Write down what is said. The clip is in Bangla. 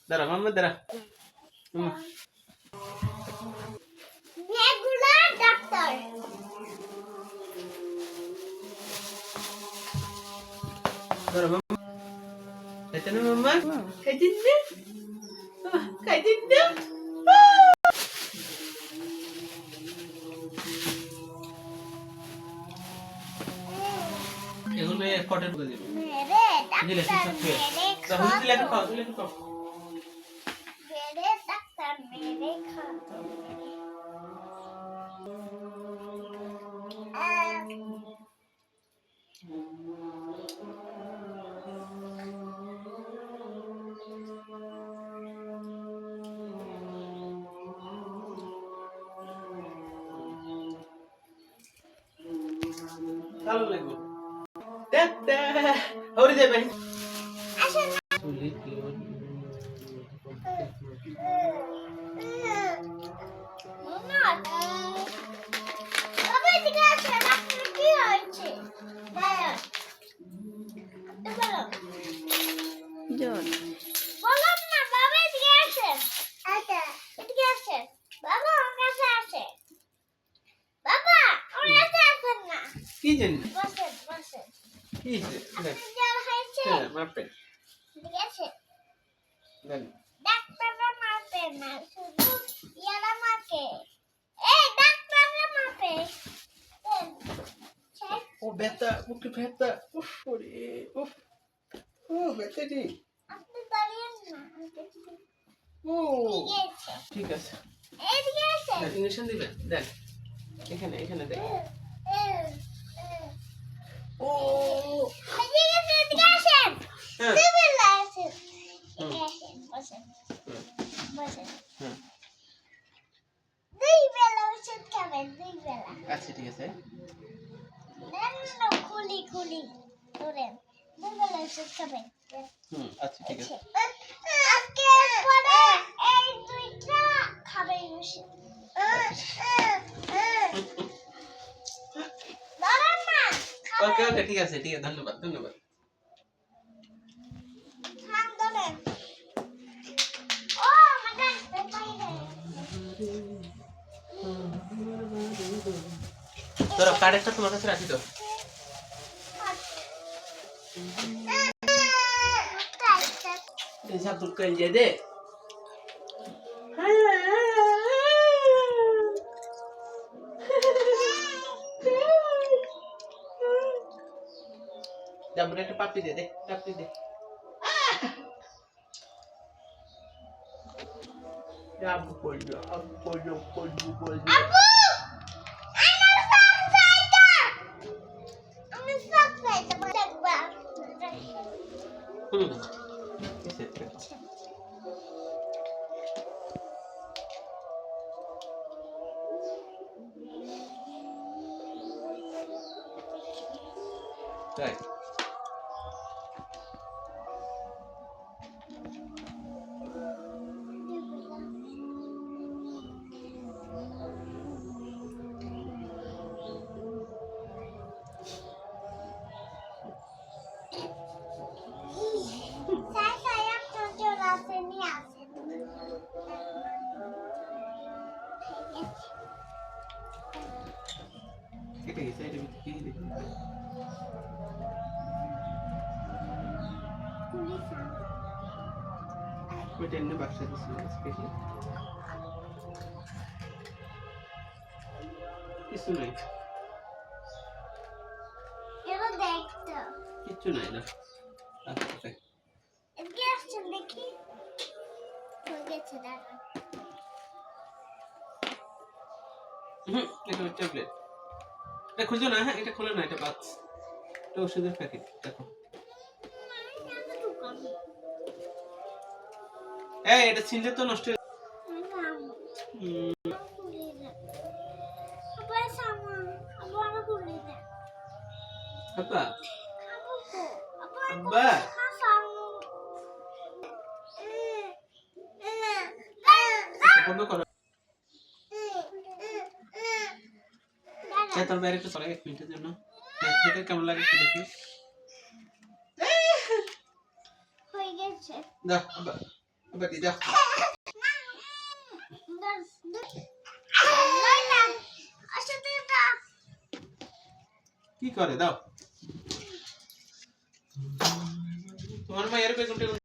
দাঁড়া মাম্মা দাঁড়া। Regular doctor. দাঁড়া মাম্মা। খাইতে না মাম্মা? খাইতেন না? খাইতেন না? এগুলো কটন করে দিবি। মেরে দিলে ডাক্তার সব খেয়ে। মেরে তাহলে খা। দিলে খাও, দিলে খাও। মেরে ডাক্তার মেরে খা। ভালো লাগবে। টাটা। হরি যাবে। আসেন না। চুলি কি বাবা এদিকে আসেন, আপনার কি হয়েছে? বলো। বলো। জ্বর। বললাম না, বাবা এদিকে আসেন। আচ্ছা, এদিকে আসেন। বাবা আমার কাছে আসেন। বাবা আমার কাছে আসেন না। কি জানি? বসেন, বসেন। কি হয়েছে? আপনার জ্বর হয়েছে? হ্যাঁ, মাপে। এদিকে আসেন। দেন। ডাক্তাররা মাপে না, শুধু ইয়ারা মাপে। এই ডাক্তাররা মাপে। দেন। চেক। ও ব্যথা, বুকে ব্যথা। উফ ওরে, উফ। ও ব্যথা রে। আপনি দাঁড়িয়েন না। ও ঠিক আছে। ঠিক আছে। এদিকে আসেন। ইঞ্জেকশন দিবেন? দেন। এখানে এখানে দেন। ও এদিকে আসেন। হ্যাঁ। বিসমিল্লাহ আসেন। এদিকে আসেন, বসেন। বসেন। হুম। 2 বেলা ওষুধ খাবেন, 2 বেলা। আচ্ছা ঠিক আছে। না, খুলি খুলি ধরেন। 2 বেলা ওষুধ খাবেন। আচ্ছা ঠিক আছে। আজকে পরে এই 2টা খাবেন ওষুধ। ধরেন না। ওকে ওকে ঠিক আছে ঠিক আছে, ধন্যবাদ ধন্যবাদ। খান ধরেন। ও আমার ডাক্তার বাইরে। তোর কার্ডটা তোমার কাছে রাখি দাও। এই সব দুঃখ দিয়ে দে। জামুন একটা পাপড়ি দে, দে পাপড়ি দে। আব্বু পড়লো, আব্বু পড়লো, পড়লো, পড়লো। আব্বু আমার সাথে আমি সাথে দেখবা। হুম এসে তাই কেটে গেছে, এটা কি দেখি? ওইটা এমনি বাক্সা দিছিল আজকে কি? কিছু নাই, কিচ্ছু নাই না। আচ্ছা দেখি হয়ে গেছে দাঁড়া। এটা ট্যাবলেট। এটা খুলছো না? হ্যাঁ এটা খোলো না, এটা বাদ। এটা ওষুধের প্যাকেট দেখো। এই এটা ছিনলে তো নষ্ট হয়ে আপা আব্বা বন্ধ করো। তোর বাইরে একটু চলে 1 মিনিটের জন্য। খেতে কেমন লাগে একটু দেখি। হয়ে গেছে। দাও আব্বা বাড়ি যাও। কি করে দাও তোমার মায়ের বেগুন টেগুন